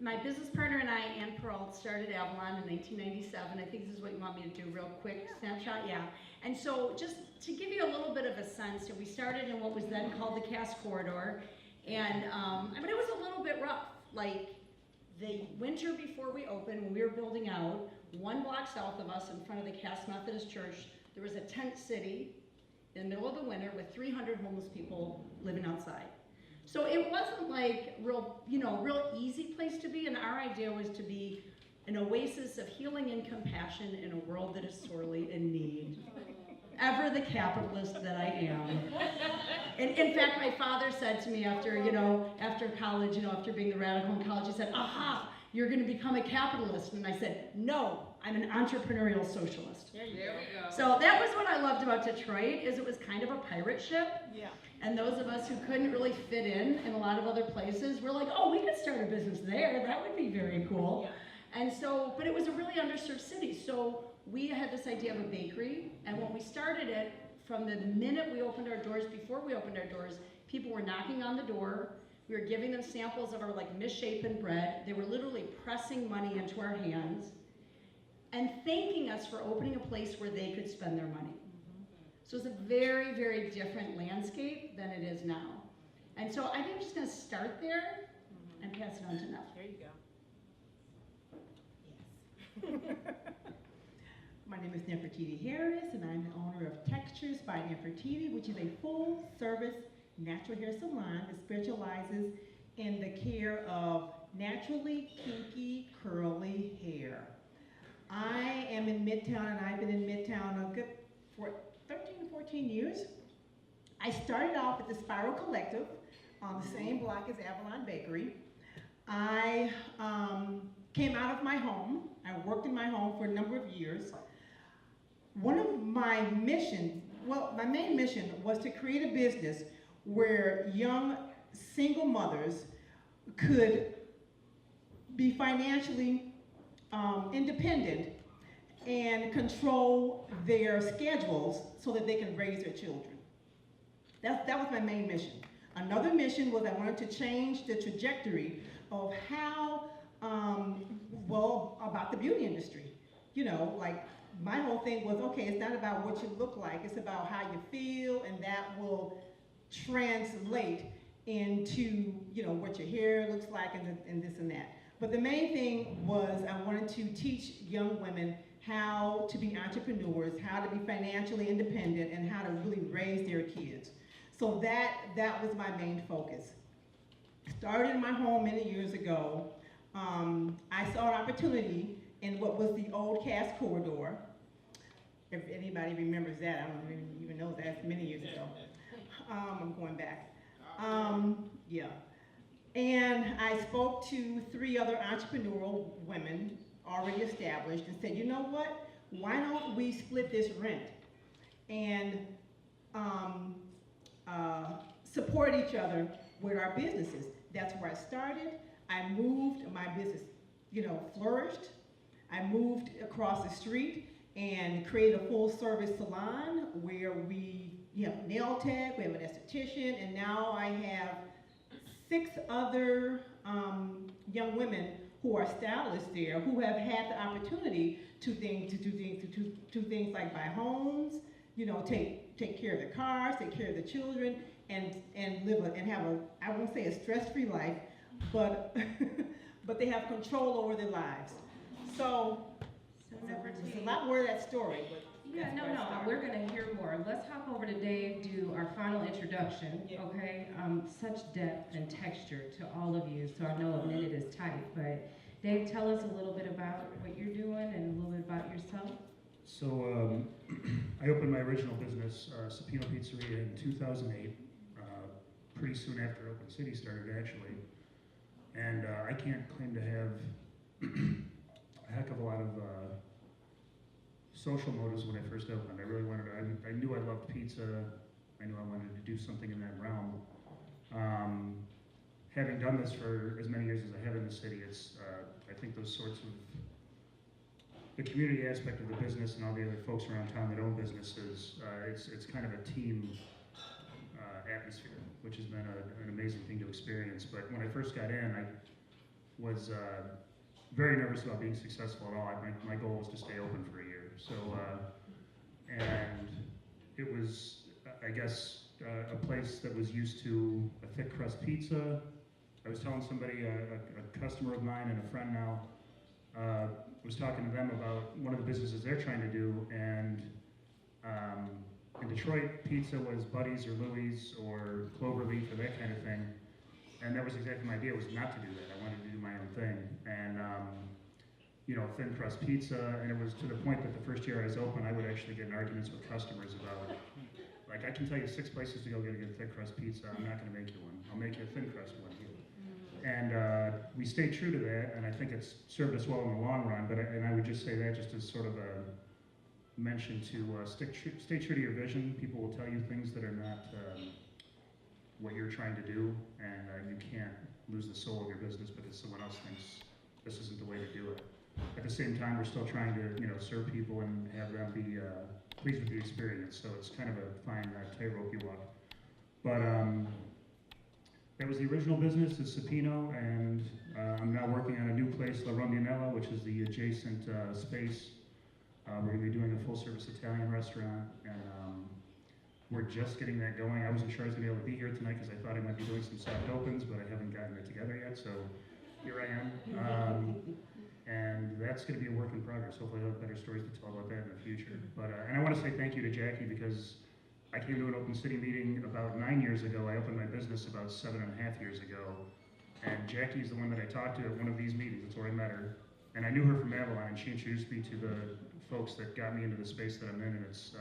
My business partner and I, Ann Peralt, started Avalon in 1997. I think this is what you want me to do, real quick snapshot, yeah. And so just to give you a little bit of a sense, we started in what was then called the Cass Corridor, and I mean, it was a little bit rough. Like, the winter before we opened, when we were building out, 1 block south of us in front of the Cass Methodist Church, there was a tent city in the middle of the winter with 300 homeless people living outside. So it wasn't like real easy place to be, and our idea was to be an oasis of healing and compassion in a world that is sorely in need. Ever the capitalist that I am. And in fact, my father said to me after college, after being the radical in college, he said, aha, you're gonna become a capitalist. And I said, no, I'm an entrepreneurial socialist. There we go. So that was what I loved about Detroit, is it was kind of a pirate ship. Yeah. And those of us who couldn't really fit in a lot of other places, were like, oh, we could start a business there. That would be very cool. Yeah. And so, but it was a really underserved city. So we had this idea of a bakery. And when we started it, from the minute we opened our doors, before we opened our doors, people were knocking on the door. We were giving them samples of our misshapen bread. They were literally pressing money into our hands and thanking us for opening a place where they could spend their money. So it's a very, very different landscape than it is now. And so I think I'm just gonna start there and pass it on to Neff. There you go. Yes. My name is Nefertiti Harris, and I'm the owner of Textures by Nefertiti, which is a full-service natural hair salon that specializes in the care of naturally kinky, curly hair. I am in Midtown, and I've been in Midtown for 13, 14 years. I started off at the Spiral Collective on the same block as Avalon Bakery. I came out of my home. I worked in my home for a number of years. One of my missions, my main mission was to create a business where young single mothers could be financially independent and control their schedules so that they can raise their children. That was my main mission. Another mission was I wanted to change the trajectory of how, about the beauty industry. My whole thing was, okay, it's not about what you look like, it's about how you feel, and that will translate into, what your hair looks like and this and that. But the main thing was I wanted to teach young women how to be entrepreneurs, how to be financially independent, and how to really raise their kids. So that was my main focus. Started in my home many years ago. I saw an opportunity in what was the old Cass Corridor. If anybody remembers that, I don't even know that, many years ago. I'm going back. Yeah. And I spoke to 3 other entrepreneurial women already established and said, you know what? Why don't we split this rent and support each other with our businesses? That's where I started. I moved, my business, flourished. I moved across the street and created a full-service salon where we have nail tech, we have an esthetician, and now I have 6 other young women who are stylists there who have had the opportunity to do things like buy homes, take care of their cars, take care of the children, and have I won't say a stress-free life, but but they have control over their lives. So there's a lot more to that story, but yeah, no, we're going to hear more. Let's hop over to Dave, do our final introduction, okay? Such depth and texture to all of you, so I know a minute is tight, but Dave, tell us a little bit about what you're doing and a little bit about yourself. So I opened my original business, Supino Pizzeria, in 2008, pretty soon after Open City started, actually. And I can't claim to have a heck of a lot of social motives when I first opened. I really wanted to, I knew I loved pizza. I knew I wanted to do something in that realm. Having done this for as many years as I have in the city, it's, I think those sorts of, the community aspect of the business and all the other folks around town that own businesses, it's kind of a team atmosphere, which has been an amazing thing to experience. But when I first got in, was very nervous about being successful at all. My goal was to stay open for a year. So, and it was, I guess, a place that was used to a thick crust pizza. I was telling somebody, a customer of mine and a friend now, was talking to them about one of the businesses they're trying to do, and in Detroit, pizza was Buddy's or Louie's or Cloverleaf or that kind of thing, and that was exactly my idea, was not to do that. I wanted to do my own thing, and you know, thin crust pizza, and it was to the point that the first year I was open, I would actually get in arguments with customers about, like, I can tell you 6 places to go get a good thick crust pizza, I'm not gonna make you one, I'll make you a thin crust one here. And we stayed true to that, and I think it's served us well in the long run, but and I would just say that just as sort of a mention to stay true to your vision. People will tell you things that are not what you're trying to do, and you can't lose the soul of your business because someone else thinks this isn't the way to do it. At the same time, we're still trying to, you know, serve people and have them be pleased with the experience, so it's kind of a fine tightrope you walk. But that was the original business, is Supino, and I'm now working on a new place, La Rondinella, which is the adjacent space. We're going to be doing a full-service Italian restaurant, and we're just getting that going. I wasn't sure I was going to be able to be here tonight because I thought I might be doing some soft opens, but I haven't gotten it together yet, so here I am. And that's going to be a work in progress. Hopefully I'll have better stories to tell about that in the future. But and I want to say thank you to Jackie, because I came to an open city meeting about 9 years ago. I opened my business about 7.5 years ago. And Jackie's the one that I talked to at one of these meetings. That's where I met her. And I knew her from Avalon, and she introduced me to the folks that got me into the space that I'm in, and it's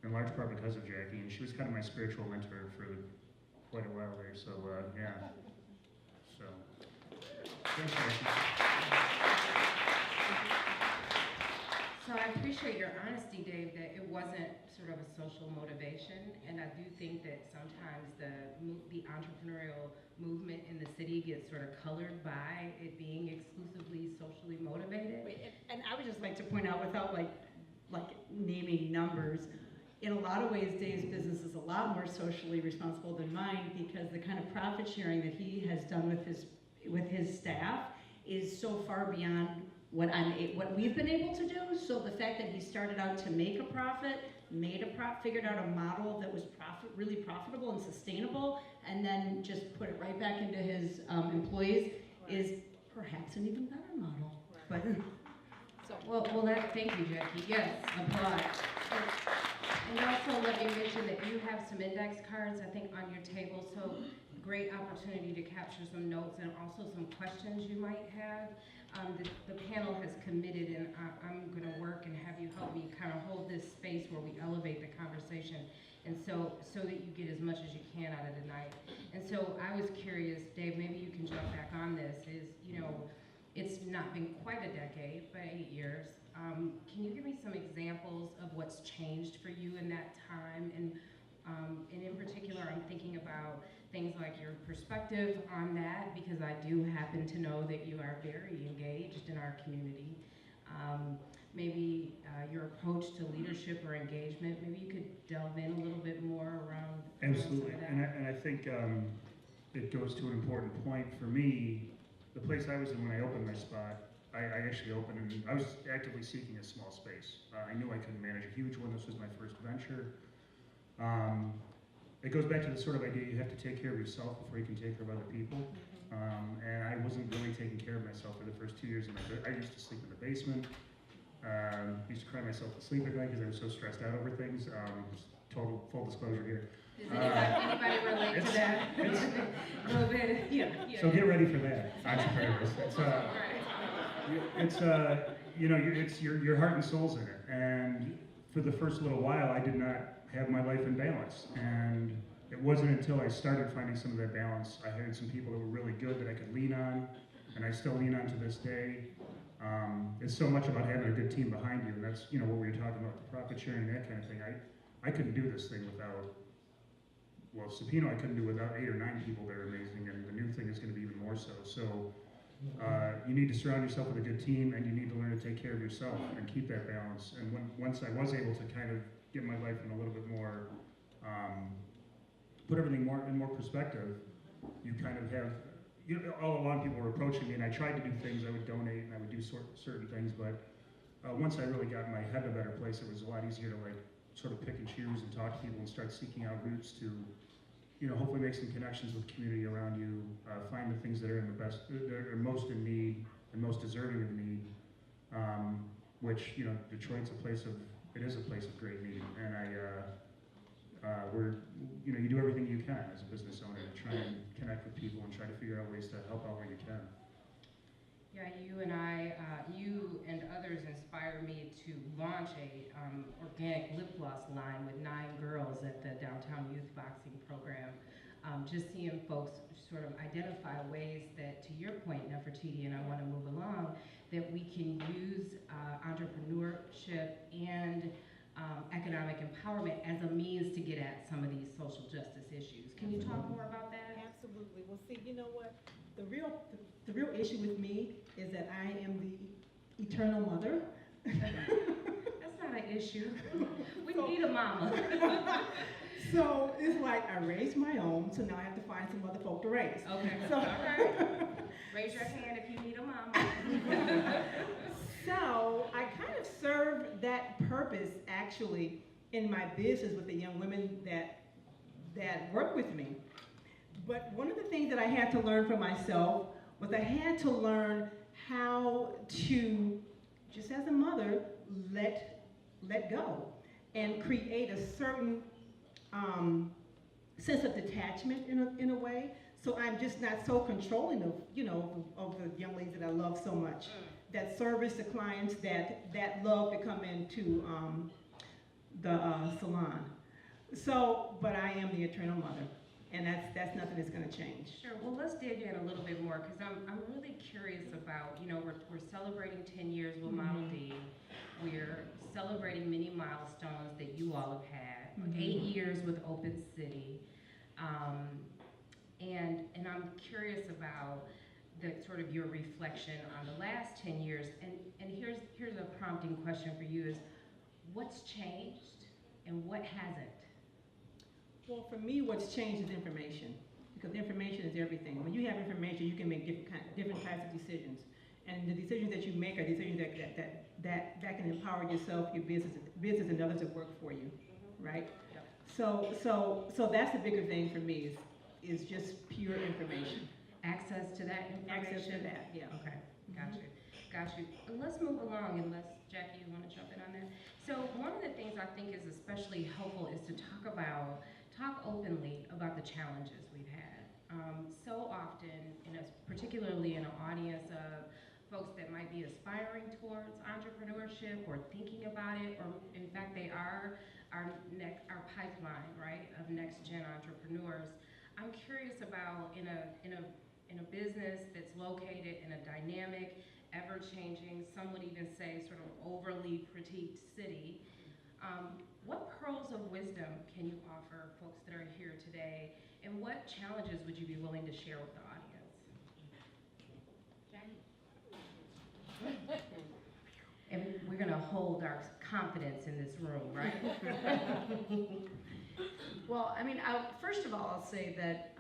in large part because of Jackie. And she was kind of my spiritual mentor for quite a while there. So yeah. So thanks, Jackie. So I appreciate your honesty, Dave, that it wasn't sort of a social motivation, and I do think that sometimes the entrepreneurial movement in the city gets sort of colored by it being exclusively socially motivated. And I would just like to point out, without like naming numbers, in a lot of ways, Dave's business is a lot more socially responsible than mine, because the kind of profit sharing that he has done with his staff is so far beyond what we've been able to do. So the fact that he started out to make a profit, figured out a model that was really profitable and sustainable, and then just put it right back into his employees is perhaps an even better model. But Well, thank you, Jackie. Yes, applaud. And also let me mention that you have some index cards, I think, on your table, so great opportunity to capture some notes and also some questions you might have. The panel has committed, and I'm going to work and have you help me kind of hold this space where we elevate the conversation, and so that you get as much as you can out of the night. And so I was curious, Dave, maybe you can jump back on this, it's not been quite a decade, but 8 years. Can you give me some examples of what's changed for you in that time? And in particular, I'm thinking about things like your perspective on that, because I do happen to know that you are very engaged in our community. Maybe your approach to leadership or engagement, maybe you could delve in a little bit more around Absolutely, some of and that. I think it goes to an important point. For me, the place I was in when I opened my spot, I actually opened, and I was actively seeking a small space. I knew I couldn't manage a huge one. This was my first venture. It goes back to the sort of idea you have to take care of yourself before you can take care of other people. And I wasn't really taking care of myself for the first 2 years of my business. I used to sleep in the basement. Used to cry myself to sleep at night because I was so stressed out over things. Total full disclosure here. Does anybody relate to that? A little bit, yeah. So get ready for that, entrepreneurs. It's your heart and soul's in it. And for the first little while, I did not have my life in balance. And it wasn't until I started finding some of that balance, I hired some people that were really good that I could lean on, and I still lean on to this day. It's so much about having a good team behind you, and that's what we were talking about, the profit sharing, that kind of thing. I couldn't do this thing without, well, Supino I couldn't do without 8 or 9 people that are amazing, and the new thing is going to be even more so. So you need to surround yourself with a good team, and you need to learn to take care of yourself and keep that balance. And once I was able to kind of get my life in a little bit more, put everything in more perspective, you kind of have, all along people were approaching me, and I tried to do things. I would donate and I would do certain things, but once I really got my head in a better place, it was a lot easier to like sort of pick and choose and talk to people and start seeking out routes to, hopefully make some connections with the community around you, find the things that are that are most in need and most deserving of need, which, Detroit's it is a place of great need, and you do everything you can as a business owner to try and connect with people and try to figure out ways to help out where you can. Yeah, you and others inspired me to launch a organic lip gloss line with 9 girls at the Downtown Youth Boxing Program. Just seeing folks sort of identify ways that, to your point, Nefertiti, and I want to move along, that we can use entrepreneurship and economic empowerment as a means to get at some of these social justice issues. Can you talk more about that? Absolutely. Well, see, you know what? The real issue with me is that I am the eternal mother. That's not an issue. We need a mama. So it's like I raised my own, so now I have to find some other folk to raise. Okay, So, all right. Raise your hand if you need a mama. So I kind of serve that purpose actually in my business with the young women that work with me. But one of the things that I had to learn for myself was I had to learn how to, just as a mother, let go and create a certain sense of detachment in a way. So I'm just not so controlling of the young ladies that I love so much, that service the clients that love to come into the salon. So, but I am the eternal mother, and that's nothing that's going to change. Sure. Well, let's dig in a little bit more because I'm really curious about, we're celebrating 10 years with Model D. We're celebrating many milestones that you all have had. 8 years with Open City. And I'm curious about the sort of your reflection on the last 10 years. And here's a prompting question for you is, what's changed and what hasn't? Well, for me, what's changed is information, because information is everything. When you have information, you can make different types of decisions. And the decisions that you make are decisions that can empower yourself, your business and others that work for you, right? Yep. So that's the bigger thing for me is just pure information. Access to that information? Access to that, yeah. Okay, got you. And let's move along, unless, Jackie, you want to jump in on that? So one of the things I think is especially helpful is to talk openly about the challenges we've had. So often, particularly in an audience of folks that might be aspiring towards entrepreneurship or thinking about it, or in fact they are our pipeline, right, of next gen entrepreneurs. I'm curious about in a business that's located in a dynamic, ever-changing, some would even say sort of overly critiqued city, what pearls of wisdom can you offer folks that are here today, and what challenges would you be willing to share with the audience? Jackie. And we're going to hold our confidence in this room, right? Well, I mean, first of all, I'll say that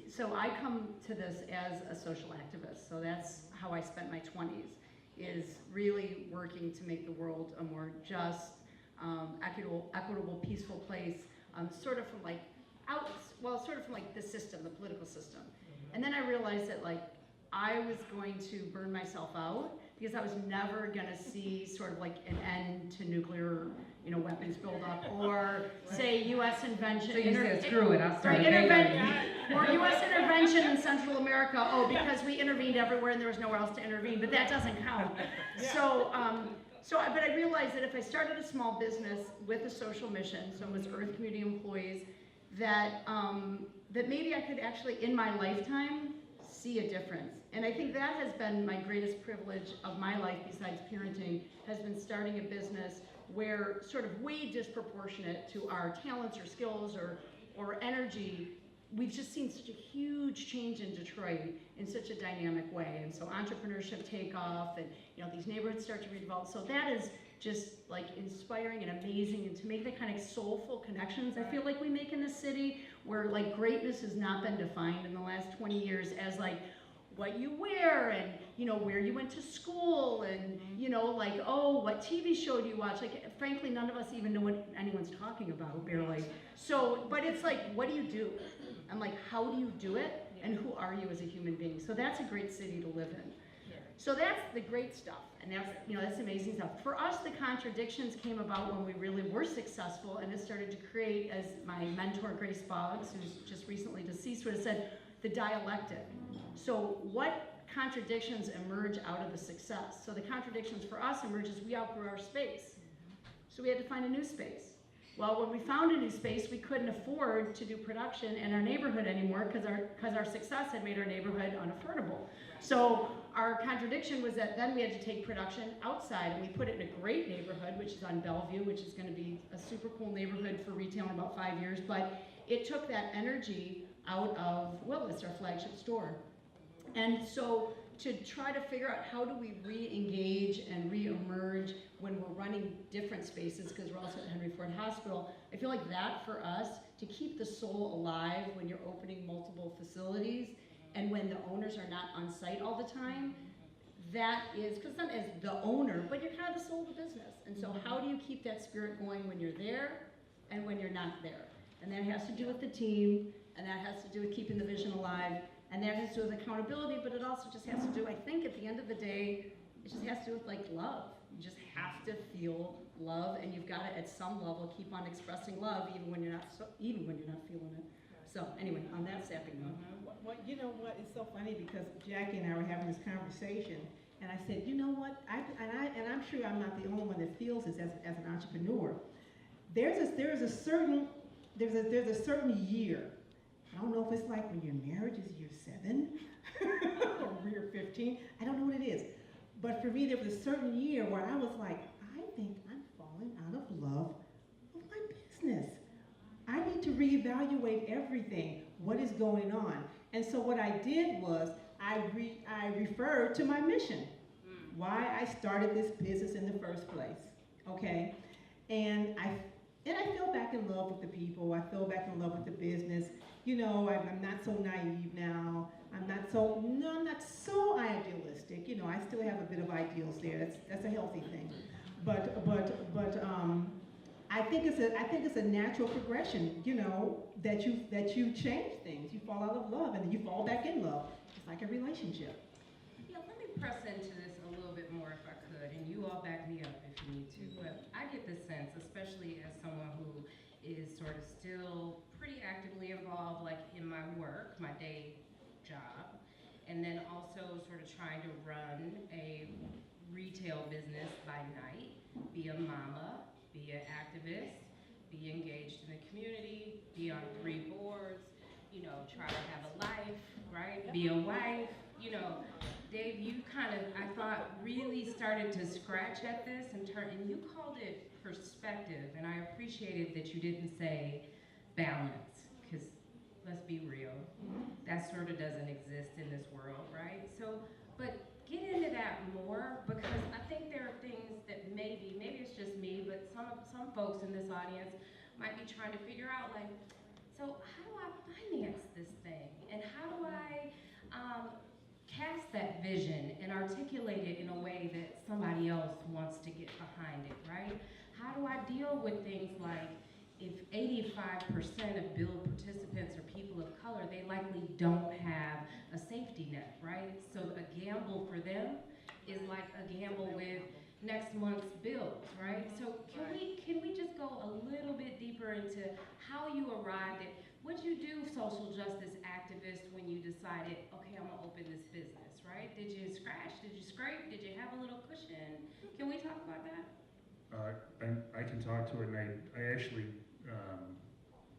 so I come to this as a social activist, so that's how I spent my 20s, is really working to make the world a more just, equitable, peaceful place, sort of from the system, the political system. And then I realized that I was going to burn myself out because I was never going to see sort of an end to nuclear, weapons buildup, or say U.S. invention. So you said, screw it, I'll start or U.S. intervention in Central America. Oh, because we intervened everywhere and there was nowhere else to intervene, but that doesn't count. So, but I realized that if I started a small business with a social mission, so it was Earth Community Employees, that maybe I could actually, in my lifetime, see a difference. And I think that has been my greatest privilege of my life, besides parenting, has been starting a business where sort of way disproportionate to our talents or skills or energy, we've just seen such a huge change in Detroit in such a dynamic way. And so entrepreneurship take off, and these neighborhoods start to redevelop. So that is just inspiring and amazing, and to make the kind of soulful connections I feel like we make in the city, where like greatness has not been defined in the last 20 years as like what you wear and, you know, where you went to school and, you know, like, oh, what TV show do you watch? Like, frankly, none of us even know what anyone's talking about, barely. So, but it's like, what do you do? I'm like, how do you do it? And who are you as a human being? So that's a great city to live in. So that's the great stuff, and that's, you know, that's amazing stuff. For us, the contradictions came about when we really were successful, and it started to create, as my mentor, Grace Boggs, who's just recently deceased, would have said, the dialectic. So what contradictions emerge out of the success? So the contradictions for us emerge as we outgrew our space. So we had to find a new space. Well, when we found a new space, we couldn't afford to do production in our neighborhood anymore because our success had made our neighborhood unaffordable. So our contradiction was that then we had to take production outside, and we put it in a great neighborhood, which is on Bellevue, which is going to be a super cool neighborhood for retail in about 5 years. But it took that energy out of Willis, our flagship store. And so to try to figure out how do we re-engage and re-emerge when we're running different spaces, because we're also at Henry Ford Hospital, I feel like that for us, to keep the soul alive when you're opening multiple facilities and when the owners are not on site all the time, that is, because I'm as the owner, but you're kind of the soul of the business. And so how do you keep that spirit going when you're there and when you're not there? And that has to do with the team, and that has to do with keeping the vision alive, and that has to do with accountability, but it also just has to do, I think at the end of the day, it just has to do with like love. You just have to feel love, and you've got to at some level keep on expressing love even when you're not feeling it. So anyway, on that sapping note. Well, you know what? It's so funny because Jackie and I were having this conversation, and I said, you know what? I'm sure I'm not the only one that feels this as an entrepreneur. There's a certain year. I don't know if it's like when your marriage is year 7 or year 15. I don't know what it is. But for me, there was a certain year where I was like, I think I'm falling out of love with my business. I need to reevaluate everything, what is going on. And so what I did was I referred to my mission, why I started this business in the first place, okay? And I fell back in love with the people. I fell back in love with the business. You know, I'm not so naive now. I'm not so idealistic. You know, I still have a bit of ideals there. That's a healthy thing. But I think it's a natural progression. You know, that you change things. You fall out of love and then you fall back in love. It's like a relationship. Yeah, let me press into this a little bit more if I could, and you all back me up if you need to. But I get the sense, especially as someone who is sort of still pretty actively involved, like in my work, my day job, and then also sort of trying to run a retail business by night, be a mama, be an activist, be engaged in the community, be on 3 boards, you know, try to have a life, right? Be a wife, you know. Dave, you kind of, I thought, really started to scratch at this and you called it perspective, and I appreciated that you didn't say balance, because let's be real, that sort of doesn't exist in this world, right? So, but get into that more, because I think there are things that maybe it's just me, but some folks in this audience might be trying to figure out, like, so how do I finance this thing? And how do I cast that vision and articulate it in a way that somebody else wants to get behind it, right? How do I deal with things like, if 85% of build participants are people of color, they likely don't have a safety net, right? So a gamble for them is like a gamble with next month's bills, right? So can we just go a little bit deeper into how you arrived at, what'd you do, social justice activist, when you decided, okay, I'm gonna open this business, right? Did you scratch, did you scrape, did you have a little cushion? Can we talk about that? I can talk to it, and I actually,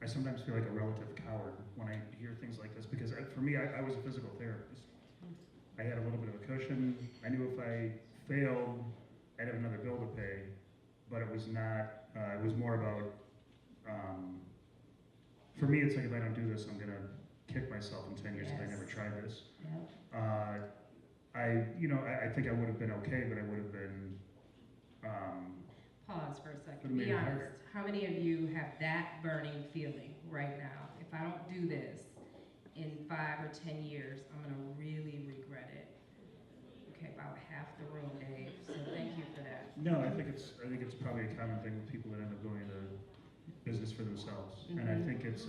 I sometimes feel like a relative coward when I hear things like this, because for me, I was a physical therapist. I had a little bit of a cushion. I knew if I failed, I'd have another bill to pay, but it was not, it was more about, for me, it's like, if I don't do this, I'm gonna kick myself in 10 years if I never try this. Yep. I think I would have been okay, but I would have been, Pause for a second. But Be maybe honest. harder. How many of you have that burning feeling right now? if I don't do this in 5 or 10 years, I'm gonna really regret it. Okay, about half the room, Dave, so thank you for that. No, I think it's probably a common thing with people that end up going into business for themselves. And I think it's,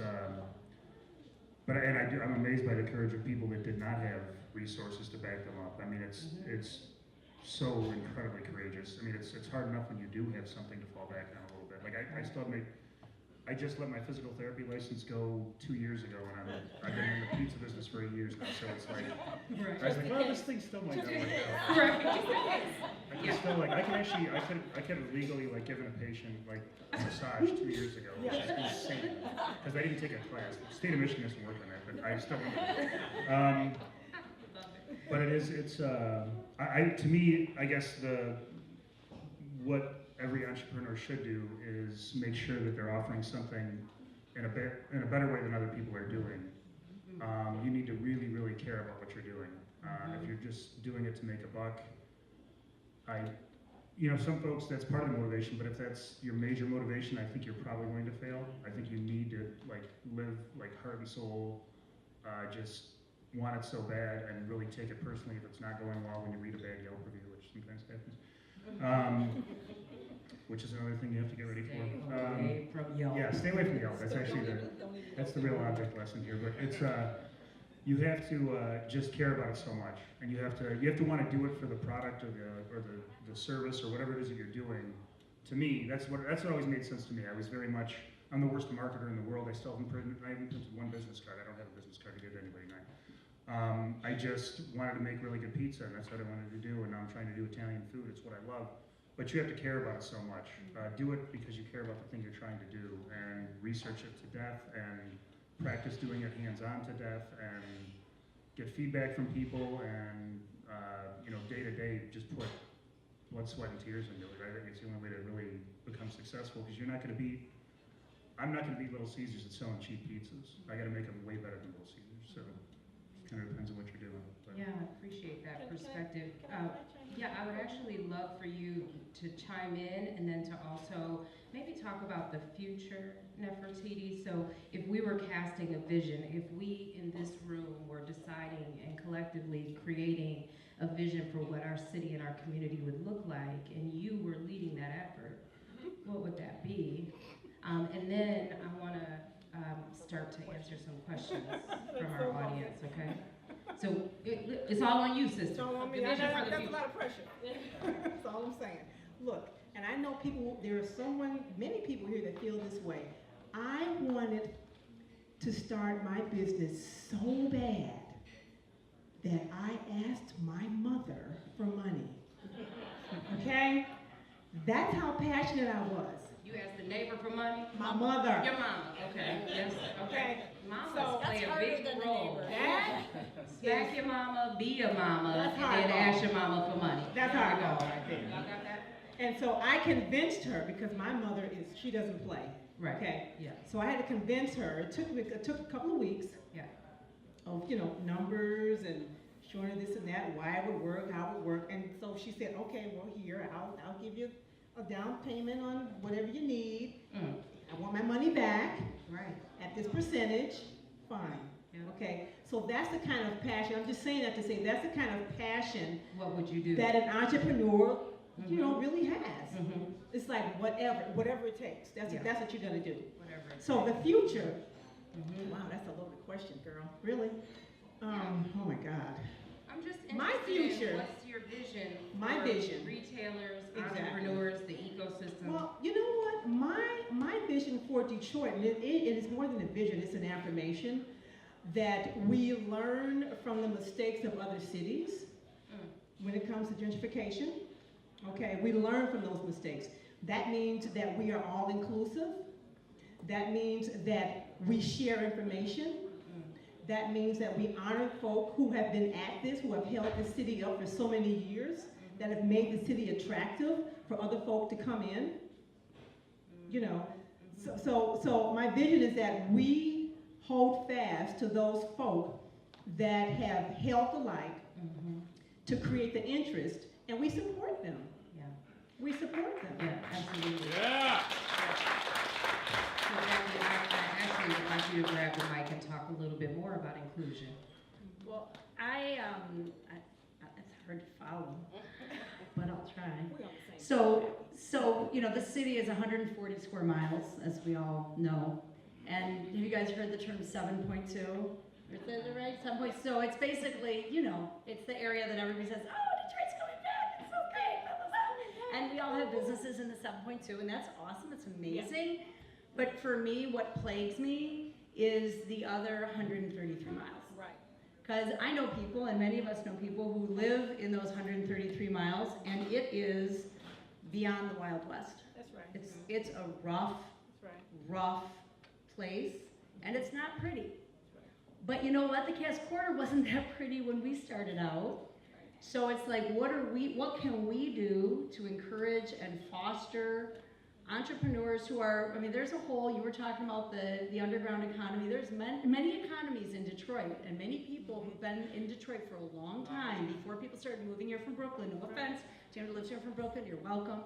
I'm amazed by the courage of people that did not have resources to back them up. I mean, it's so incredibly courageous. I mean, it's hard enough when you do have something to fall back on a little bit. Like I just let my physical therapy license go 2 years ago, and I've been in the pizza business for 8 years now. So it's like, I was like, well, this thing still might not work out. Right. I can still I could have legally given a patient a massage 2 years ago, which is insane because I didn't take a class. The state of Michigan has to work on that, but I still don't. But to me, I guess what every entrepreneur should do is make sure that they're offering something in a better way than other people are doing. You need to really, really care about what you're doing. If you're just doing it to make a buck, some folks, that's part of the motivation, but if that's your major motivation, I think you're probably going to fail. I think you need to live heart and soul, just want it so bad and really take it personally if it's not going well when you read a bad Yelp review, which sometimes happens. Which is another thing you have to get ready for. Stay away from Yelp. Yeah, stay away from Yelp. That's actually that's the real object lesson here. But it's you have to just care about it so much, and you have to want to do it for the product or the service or whatever it is that you're doing. To me, that's what always made sense to me. I was very much, I'm the worst marketer in the world. I haven't printed one business card. I don't have a business card to give to anybody now. I just wanted to make really good pizza, and that's what I wanted to do. And now I'm trying to do Italian food. It's what I love. But you have to care about it so much. Do it because you care about the thing you're trying to do, and research it to death, and practice doing it hands-on to death, and get feedback from people, and day to day, just put blood, sweat, and tears into it. I think it's the only way to really become successful, because I'm not going to beat Little Caesars at selling cheap pizzas. I got to make them way better than Little Caesars. So it kind of depends on what you're doing. But. Yeah, I appreciate that perspective. Yeah, I would actually love for you to chime in and then to also maybe talk about the future, Nefertiti. So if we were casting a vision, if we in this room were deciding and collectively creating a vision for what our city and our community would look like, and you were leading that effort, what would that be? And then I want to start to answer some questions from our audience, okay? So it's all on you, sister. Don't want me. That's a lot of pressure. That's all I'm saying. Look, and I know there are many people here that feel this way. I wanted to start my business so bad that I asked my mother for money. Okay? That's how passionate I was. You asked the neighbor for money? My mother. Your mama. Okay. Yes. Okay. Mamas So, play a big role. That's Smack your mama, be a mama, That's and how I then go. ask your mama for money. That's how I go right there. Y'all got that? And so I convinced her, because my mother she doesn't play. Right. Okay. Yeah. So I had to convince her. It took a couple of weeks. Yeah. Of numbers and showing her this and that, why it would work, how it would work. And so she said, okay, well here, I'll give you a down payment on whatever you need. I want my money back. Right. At this percentage. Fine. Yeah. Okay. So that's the kind of passion. I'm just saying that to say that's the kind of passion What would you do? that an entrepreneur, really has. Mm-hmm. It's like whatever it takes. That's what you're gonna do. Whatever. So the future. Mm-hmm. Wow, that's a loaded question, girl. Really? Oh my God. I'm just interested My future. in what's your vision My for vision. retailers, Exactly. entrepreneurs, the ecosystem? Well, you know what? My vision for Detroit, and it is more than a vision, it's an affirmation, that we learn from the mistakes of other cities when it comes to gentrification. Okay, we learn from those mistakes. That means that we are all inclusive. That means that we share information. That means that we honor folk who have been at this, who have held the city up for so many years, that have made the city attractive for other folk to come in. So my vision is that we hold fast to those folk that have held the light to create the interest, and we support them. Yeah. We support them. Yeah, absolutely. Yeah. So Jackie, I actually Jackie would like you to grab the mic and talk a little bit more about inclusion. Well, it's hard to follow, but I'll try. So, you know, the city is 140 square miles, as we all know. And have you guys heard the term 7.2? Is that right? 7.2. So it's basically, you know, it's the area that everybody says, oh, Detroit's coming back, it's so great, blah, blah, blah. And we all have businesses in the 7.2, and that's awesome, it's amazing. Yeah. But for me, what plagues me is the other 133 miles. Right. Because I know people, and many of us know people who live in those 133 miles, and it is beyond the Wild West. That's right. It's a rough, rough place, and it's not pretty. But you know what? The Cass Corner wasn't that pretty when we started out. So it's like, what can we do to encourage and foster entrepreneurs who are, I mean, there's a whole, you were talking about the underground economy. There's many economies in Detroit, and many people who've been in Detroit for a long time, before people started moving here from Brooklyn. No offense to anyone who lives here from Brooklyn, you're welcome.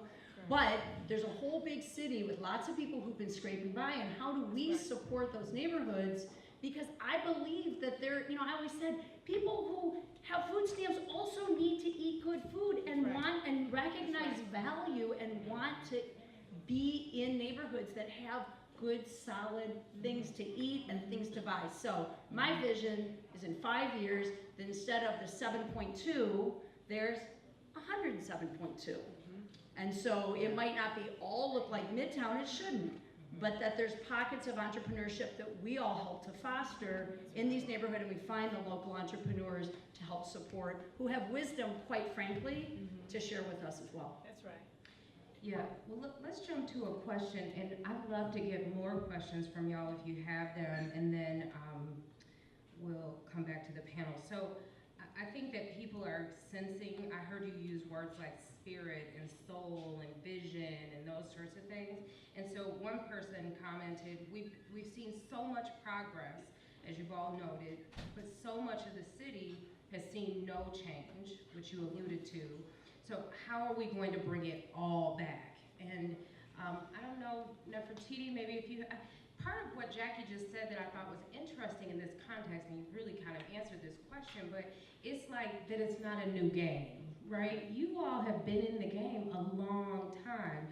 But there's a whole big city with lots of people who've been scraping by, and how do we support those neighborhoods? Because I believe that you know, I always said, people who have food stamps also need to eat good food and want and recognize value and want to be in neighborhoods that have good, solid things to eat and things to buy. So my vision is in 5 years, that instead of the 7.2, there's 107.2. And so it might not be all look like Midtown, it shouldn't, but that there's pockets of entrepreneurship that we all help to foster in these neighborhoods, and we find the local entrepreneurs to help support, who have wisdom, quite frankly, to share with us as well. That's right. Yeah, well, let's jump to a question, and I'd love to get more questions from y'all if you have them, and then we'll come back to the panel. So I think that people are sensing, I heard you use words like spirit and soul and vision and those sorts of things. And so one person commented, we've seen so much progress, as you've all noted, but so much of the city has seen no change, which you alluded to. So how are we going to bring it all back? And I don't know, Nefertiti, maybe if you, part of what Jackie just said that I thought was interesting in this context, and you really kind of answered this question, but it's like that it's not a new game, right? You all have been in the game a long time.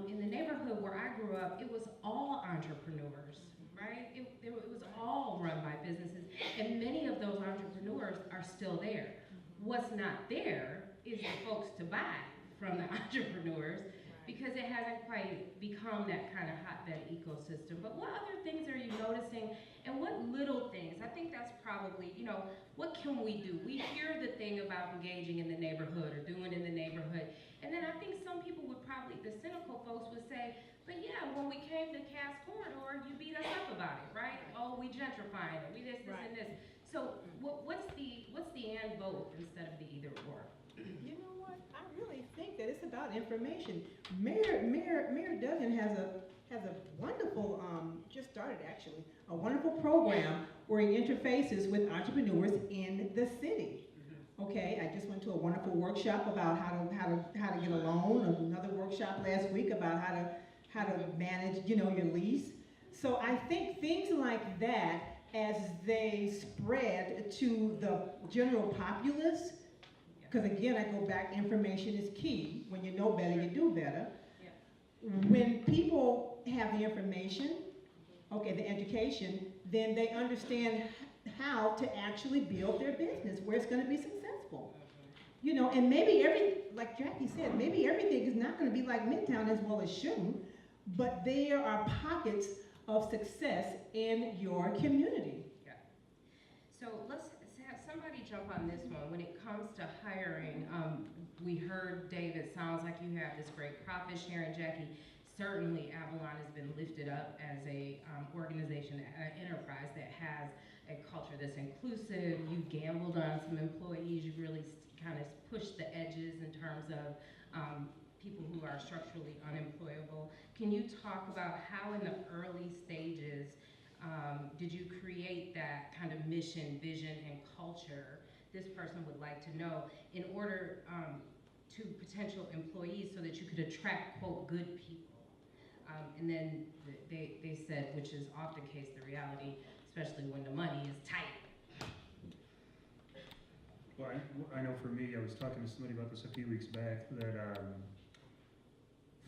In the neighborhood where I grew up, it was all entrepreneurs, right? It was all run by businesses, and many of those entrepreneurs are still there. What's not there is the folks to buy from the entrepreneurs, because it hasn't quite become that kind of hotbed ecosystem. But what other things are you noticing, and what little things? I think that's probably, you know, what can we do? We hear the thing about engaging in the neighborhood or doing in the neighborhood, and then I think some people would probably, the cynical folks would say, but yeah, when we came to Cass Corridor, you beat us up about it, right? Oh, we gentrifying it, we this, and this. So what's the and both instead of the either or? You know what? I really think that it's about information. Mayor Duggan has a wonderful, just started actually, a wonderful program where he interfaces with entrepreneurs in the city. Okay, I just went to a wonderful workshop about how to get a loan. Another workshop last week about how to manage, you know, your lease. So I think things like that, as they spread to the general populace, because again, I go back, information is key. When you know better, you do better. When people have the information, okay, the education, then they understand how to actually build their business, where it's going to be successful. You know, and maybe like Jackie said, maybe everything is not going to be like Midtown, as well as shouldn't, but there are pockets of success in your community. Yeah. So let's have somebody jump on this one. When it comes to hiring, we heard, Dave, it sounds like you have this great profit sharing. Jackie, certainly Avalon has been lifted up as a organization, an enterprise that has a culture that's inclusive. You gambled on some employees. You really kind of pushed the edges in terms of people who are structurally unemployable. Can you talk about how in the early stages did you create that kind of mission, vision, and culture, this person would like to know, in order to potential employees so that you could attract, quote, good people? And then they said, which is often case the reality, especially when the money is tight. Well, I know for me, I was talking to somebody about this a few weeks back, that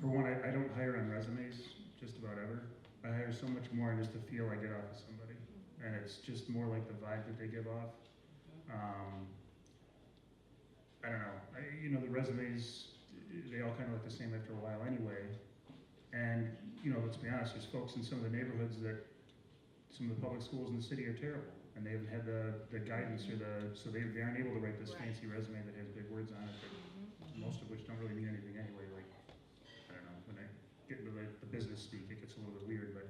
for one, I don't hire on resumes just about ever. I hire so much more on just the feel I get off of somebody. And it's just more like the vibe that they give off. I don't know. The resumes, they all kind of look the same after a while anyway. And, let's be honest, there's folks in some of the neighborhoods that some of the public schools in the city are terrible. And they haven't had the guidance or so they aren't able to write this fancy resume that has big words on it, that most of which don't really mean anything anyway. Like, I don't know, when I get into the business speak, it gets a little bit weird, but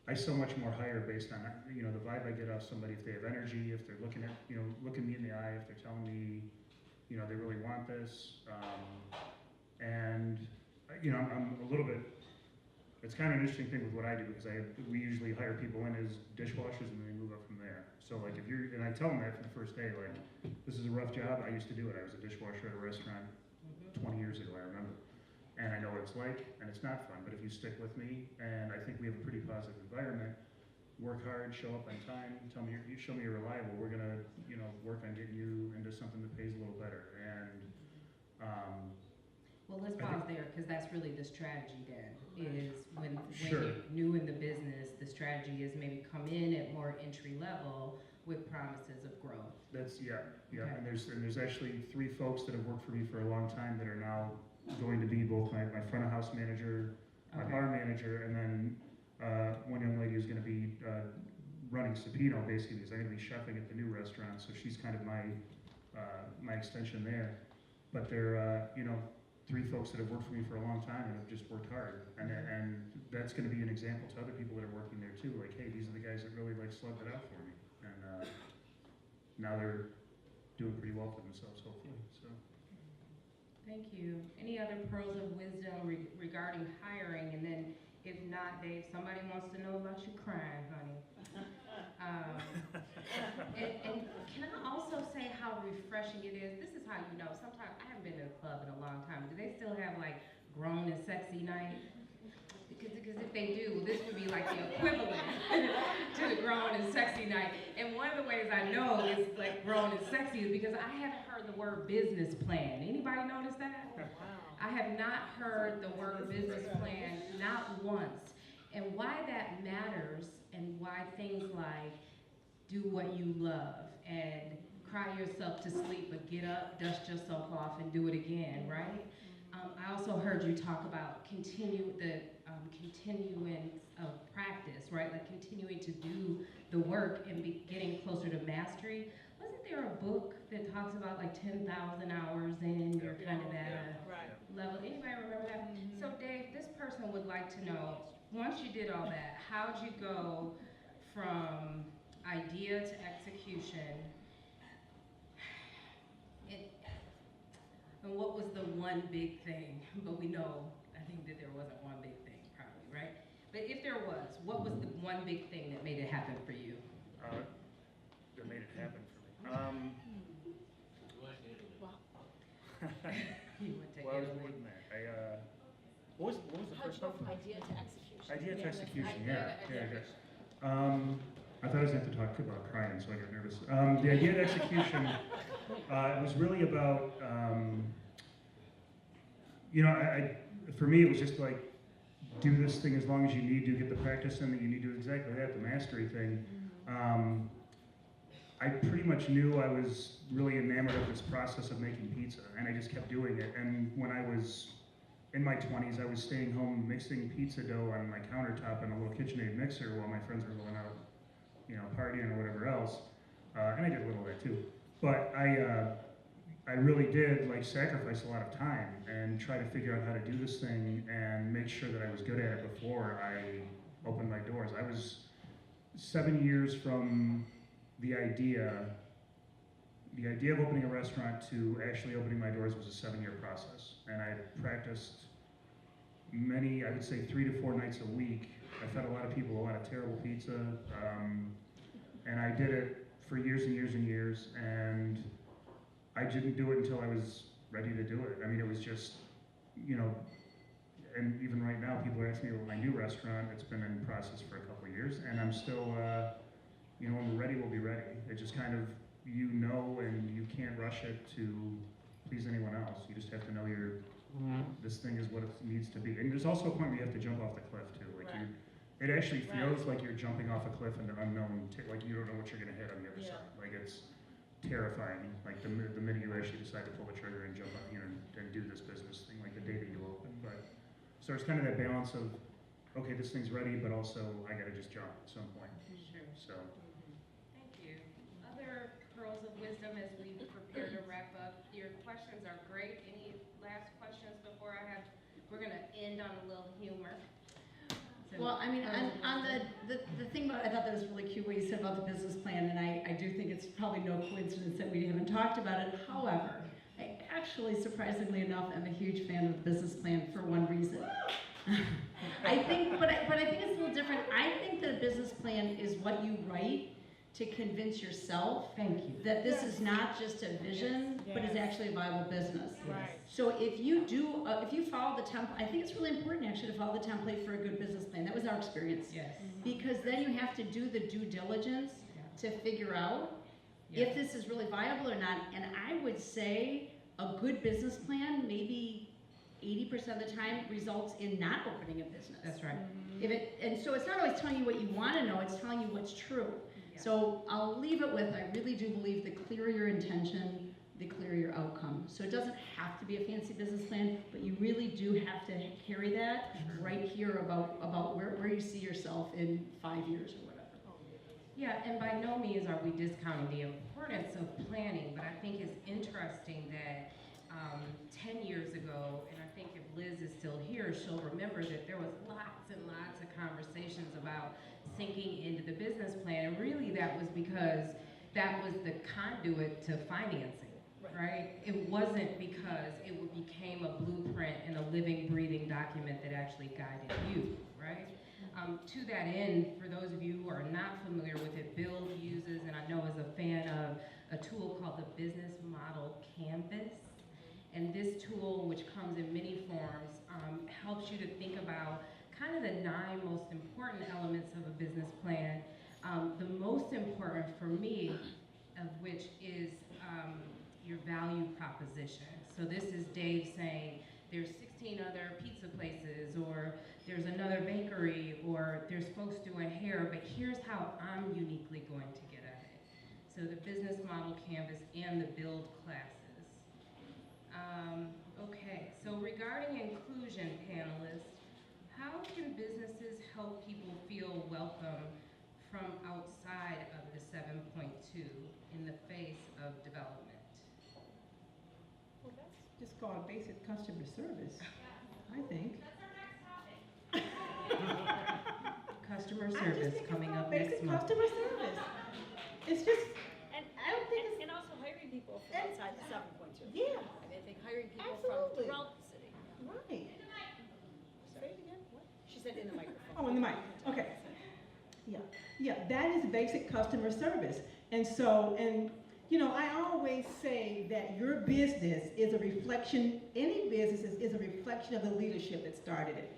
I so much more hire based on, the vibe I get off somebody, if they have energy, if they're looking me in the eye, if they're telling me, they really want this. And, I'm a little bit, it's kind of an interesting thing with what I do, because we usually hire people in as dishwashers and then they move up from there. So like and I tell them that for the first day, like, this is a rough job. I used to do it. I was a dishwasher at a restaurant 20 years ago, I remember. And I know what it's like, and it's not fun, but if you stick with me, and I think we have a pretty positive environment, work hard, show up on time, show me you're reliable, we're gonna, work on getting you into something that pays a little better. And, well, let's pause there, because that's really the strategy then, is when Sure. you're new in the business, the strategy is maybe come in at more entry level with promises of growth. That's, yeah. Okay. And there's actually 3 folks that have worked for me for a long time that are now going to be both my front of house manager, my bar manager, and then one young lady who's gonna be running Supino, basically, because I'm gonna be chefing at the new restaurant, so she's kind of my extension there. But they're, 3 folks that have worked for me for a long time and have just worked hard. And that's gonna be an example to other people that are working there too, like, hey, these are the guys that really slugged it out for me. And now they're doing pretty well for themselves, hopefully, so. Thank you. Any other pearls of wisdom regarding hiring? And then, if not, Dave, somebody wants to know about you crying, honey. And can I also say how refreshing it is? This is how you know. Sometimes I haven't been to a club in a long time. Do they still have like grown and sexy night? Because if they do, this would be like the equivalent to the grown and sexy night. And one of the ways I know it's like grown and sexy is because I haven't heard the word business plan. Anybody notice that? Wow. I have not heard the word business plan, not once. And why that matters, and why things like do what you love and cry yourself to sleep but get up, dust yourself off and do it again, right? I also heard you talk about continuance of practice, right? Like continuing to do the work and getting closer to mastery. Wasn't there a book that talks about like 10,000 hours in, you're kind of at a level? Anybody remember that? So Dave, this person would like to know, once you did all that, how'd you go from idea to execution? And what was the one big thing? But we know, I think that there wasn't one big thing, probably, right? But if there was, what was the one big thing that made it happen for you? That made it happen for me. You went to Well, I was Italy. more than that. What was the How'd first you go one? from idea to execution? Idea to execution, Idea yeah. to execution. I thought I was going to have to talk about crying, so I got nervous. The idea to execution was really about, for me, it was just like, do this thing as long as you need to, get the practice in that you need to do exactly that, the mastery thing. I pretty much knew I was really enamored of this process of making pizza, and I just kept doing it. And when I was in my 20s, I was staying home mixing pizza dough on my countertop in a little KitchenAid mixer while my friends were going out, partying or whatever else. And I did a little of that too. But I really did sacrifice a lot of time and try to figure out how to do this thing and make sure that I was good at it before I opened my doors. I was 7 years from the idea of opening a restaurant to actually opening my doors was a 7-year process. And I practiced I would say 3 to 4 nights a week. I fed a lot of people a lot of terrible pizza. And I did it for years and years and years. And I didn't do it until I was ready to do it. I mean, it was just, and even right now, people are asking me about my new restaurant. It's been in process for a couple of years, and I'm still, you know, when we're ready, we'll be ready. It just kind of, you know, and you can't rush it to please anyone else. You just have to know this thing is what it needs to be. And there's also a point where you have to jump off the cliff too. Like Right. it actually feels like you're jumping off a cliff into unknown, like you don't know what you're gonna hit on the other Yeah. side. Like it's terrifying. Like the minute you actually decide to pull the trigger and jump on, you know, and do this business thing, like the day that you open. But so it's kind of that balance of, okay, this thing's ready, but also I gotta just jump at some point. Sure. So. Thank you. Other pearls of wisdom as we prepare to wrap up. Your questions are great. Any last questions before we're gonna end on a little humor. So, Well, I mean, pearls of on wisdom. the thing about, I thought that was really cute what you said about the business plan, and I do think it's probably no coincidence that we haven't talked about it. However, I actually, surprisingly enough, am a huge fan of the business plan for one reason. I think, but I think it's a little different. I think the business plan is what you write to convince yourself Thank you. that this is not just a vision, but is Yes. actually a viable business. Right. So if you do, if you follow the template, I think it's really important actually to follow the template for a good business plan. That was our experience. Yes. Because then you have to do the due diligence to figure out Yeah. if this is really viable or not. And I would say a good business plan, maybe 80% of the time, results in not opening a business. That's right. And so it's not always telling you what you want to know, it's telling you what's true. Yeah. So I'll leave it with, I really do believe the clearer your intention, the clearer your outcome. So it doesn't have to be a fancy business plan, but you really do have to carry that right here about where you see yourself in 5 years or whatever. Yeah, and by no means are we discounting the importance of planning, but I think it's interesting that 10 years ago, and I think if Liz is still here, she'll remember that there was lots and lots of conversations about sinking into the business plan, and really that was because that was the conduit to financing, right? It wasn't because it became a blueprint and a living, breathing document that actually guided you, right? To that end, for those of you who are not familiar with it, Bill uses, and I know is a fan of, a tool called the Business Model Canvas. And this tool, which comes in many forms, helps you to think about kind of the 9 most important elements of a business plan. The most important for me, of which is your value proposition. So this is Dave saying, there's 16 other pizza places, or there's another bakery, or there's folks doing hair, but here's how I'm uniquely going to get at it. So the Business Model Canvas and the Build classes. Okay, so regarding inclusion, panelists, how can businesses help people feel welcome from outside of the 7.2 in the face of development? Well, that's just called basic customer service, I think. Customer I just service think it's coming called up next basic month. customer service. It's just, And I don't think it's, and also hiring people from And- outside the 7.2. yeah, I mean, I think hiring people Absolutely. from throughout the city. right. Say it again, what? She said in the microphone. Oh, in the mic, okay. Yeah, that is basic customer service. And so, you know, I always say that your business is a reflection, any business is a reflection of the leadership that started it.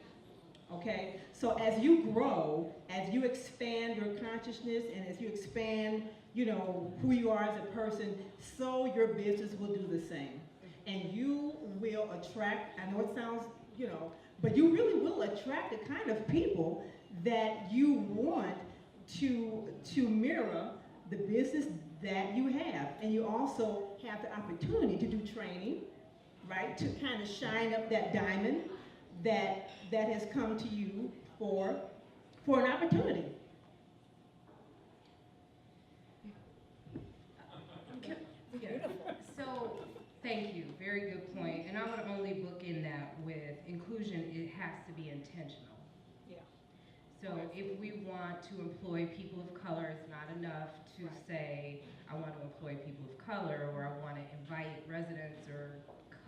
Okay? So as you grow, as you expand your consciousness, and as you expand, you know, who you are as a person, so your business will do the same. And you will attract, I know it sounds, you know, but you really will attract the kind of people that you want to mirror the business that you have. And you also have the opportunity to do training, right, to kind of shine up that diamond that has come to you for an opportunity. Beautiful. So, thank you, very good point. And I would only bookend that with inclusion, it has to be intentional. Yeah. So if we want to employ people of color, it's not enough to say, I want to employ people of color, or I want to invite residents or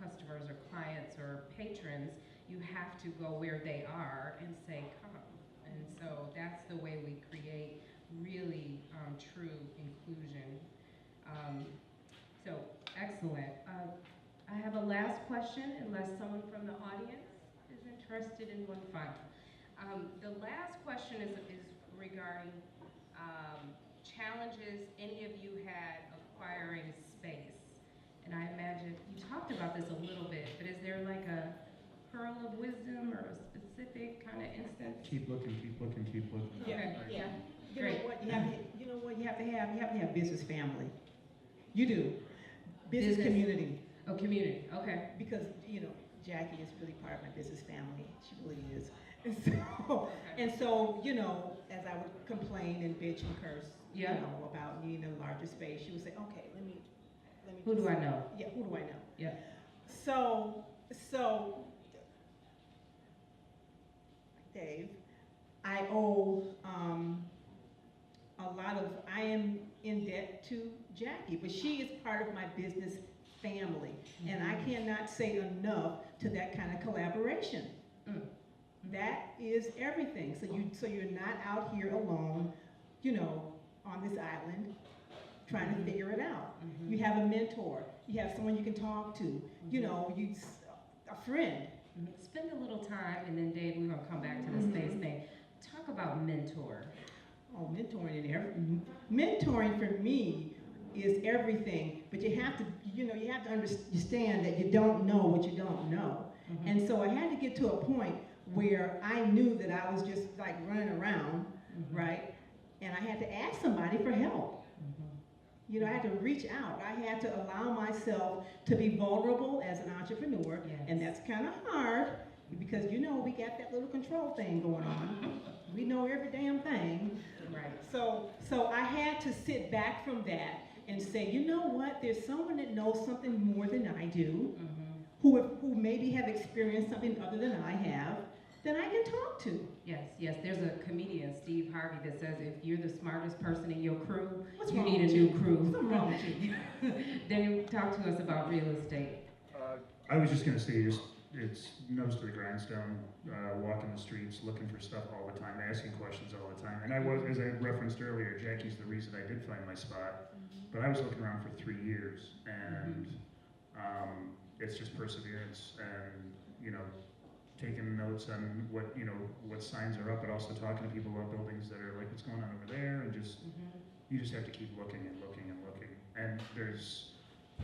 customers or clients or patrons. You have to go where they are and say, come. And so that's the way we create really true inclusion. So excellent. I have a last question, unless someone from the audience is interested. interested in one final. The last question is regarding challenges any of you had acquiring space. And I imagine, you talked about this a little bit, but is there like a pearl of wisdom or a specific kind of instance? Keep looking, keep looking, keep looking. Okay. Yeah. You Great. know what you have to, you know what you have to have? You have to have business family. You do. Business community. Oh, community, okay. Because, you know, Jackie is really part of my business family. She really is. And so, you know, as I would complain and bitch and curse, Yeah. you know, about needing a larger space, she would say, okay, let me Who do I know? Yeah, who do I know? Yeah. So, Dave, I owe I am in debt to Jackie, but she is part of my business family, and I cannot say enough to that kind of collaboration. That is everything. So you're not out here alone, you know, on this island, trying to figure it out. You have a mentor. You have someone you can talk to. You know, a friend. Spend a little time, and then Dave, we're gonna come back to the space thing. Talk about mentor. Oh, mentoring for me is everything. But you have to, you have to understand that you don't know what you don't know. And so I had to get to a point where I knew that I was just like running around, right? And I had to ask somebody for help. You know, I had to reach out. I had to allow myself to be vulnerable as an entrepreneur, and that's kind of hard because, you know, we got that little control thing going on. We know every damn thing. Right. So I had to sit back from that and say, you know what? There's someone that knows something more than I do, who maybe have experienced something other than I have, that I can talk to. Yes. There's a comedian, Steve Harvey, that says if you're the smartest person in your crew, What's you wrong need a with new you? crew. What's wrong with you? Then talk to us about real estate. I was just gonna say, it's nose to the grindstone, walking the streets, looking for stuff all the time, asking questions all the time. And as I referenced earlier, Jackie's the reason I did find my spot. But I was looking around for 3 years, and it's just perseverance and, you know, taking notes on what signs are up, but also talking to people about buildings that are like, what's going on over there, and just you just have to keep looking and looking and looking. And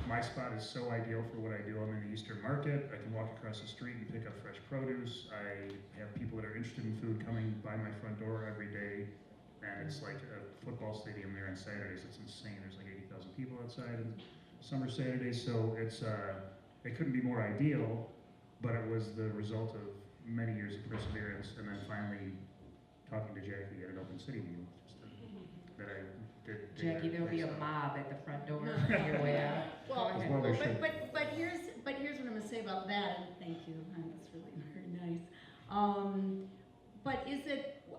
my spot is so ideal for what I do. I'm in the Eastern Market. I can walk across the street and pick up fresh produce. I have people that are interested in food coming by my front door every day, and it's like a football stadium there on Saturdays. It's insane. There's like 80,000 people outside on summer Saturdays, so it couldn't be more ideal. But it was the result of many years of perseverance, and then finally talking to Jackie at an open city meeting, that I did. Jackie, there'll be a mob at the front door on your way out. Well, As well there should. but here's what I'm gonna say about that, and thank you, that's really very nice. But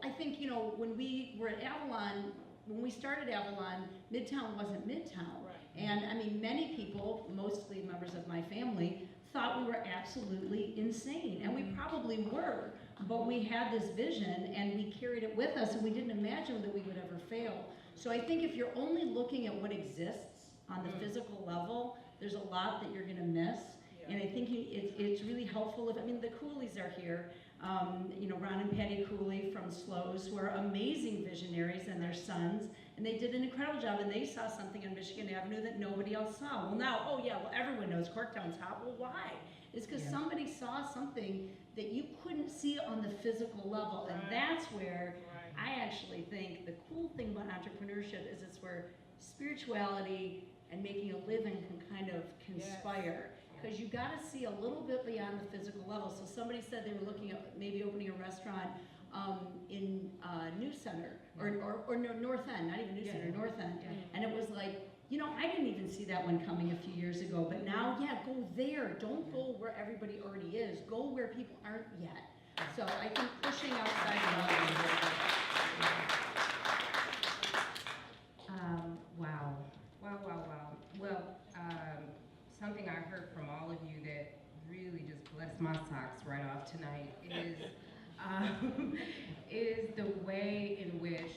I think, you know, when we were at Avalon, when we started Avalon, Midtown wasn't Midtown. Right. And I mean, many people, mostly members of my family, thought we were absolutely insane, and we probably were, but we had this vision and we carried it with us, and we didn't imagine that we would ever fail. So I think if you're only looking at what exists on the physical level, there's a lot that you're gonna miss. And I think it's really helpful the Coolies are here. You know, Ron and Patty Cooley from Slows, who are amazing visionaries, and their sons, and they did an incredible job, and they saw something on Michigan Avenue that nobody else saw. Well now, everyone knows Corktown's hot. Well, why? It's because somebody saw something that you couldn't see on the physical level, and that's where I actually think the cool thing about entrepreneurship is it's where spirituality and making a living can kind of conspire. Because you got to see a little bit beyond the physical level. So somebody said they were looking at maybe opening a restaurant in New Center, or no, North End, not even New Center, North End. And it was like, you know, I didn't even see that one coming a few years ago, but now, go there. Don't go where everybody already is. Go where people aren't yet. So I think pushing outside the box. Wow. Well, something I heard from all of you that really just blessed my socks right off tonight is the way in which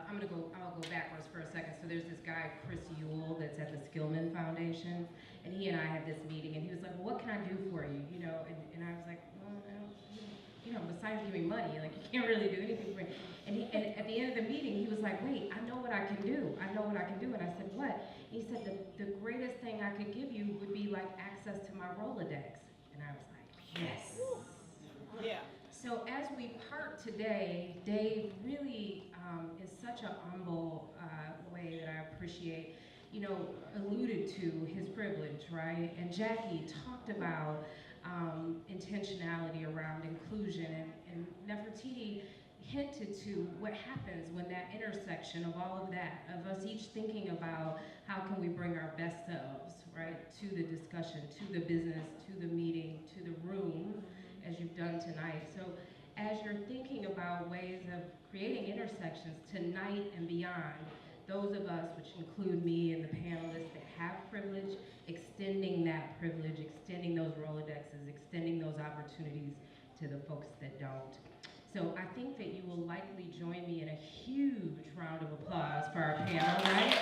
I'll go backwards for a second. So there's this guy Chris Ewell that's at the Skillman Foundation, and he and I had this meeting, and he was like, "Well, what can I do for you?" You know, and I was like, "Well, you know, besides giving money, like, you can't really do anything for me. And at the end of the meeting, he was like, wait, I know what I can do. I know what I can do. And I said, what? He said, the greatest thing I could give you would be like access to my Rolodex. And I was like, yes. Yeah. So as we part today, Dave really is such a humble way that I appreciate, you know, alluded to his privilege, right? And Jackie talked about intentionality around inclusion, and Nefertiti hinted to what happens when that intersection of all of that, of us each thinking about how can we bring our best selves, right, to the discussion, to the business, to the meeting, to the room, as you've done tonight. So as you're thinking about ways of creating intersections tonight and beyond, those of us, which include me and the panelists that have privilege, extending that privilege, extending those Rolodexes, extending those opportunities to the folks that don't. So I think that you will likely join me in a huge round of applause for our panel, right?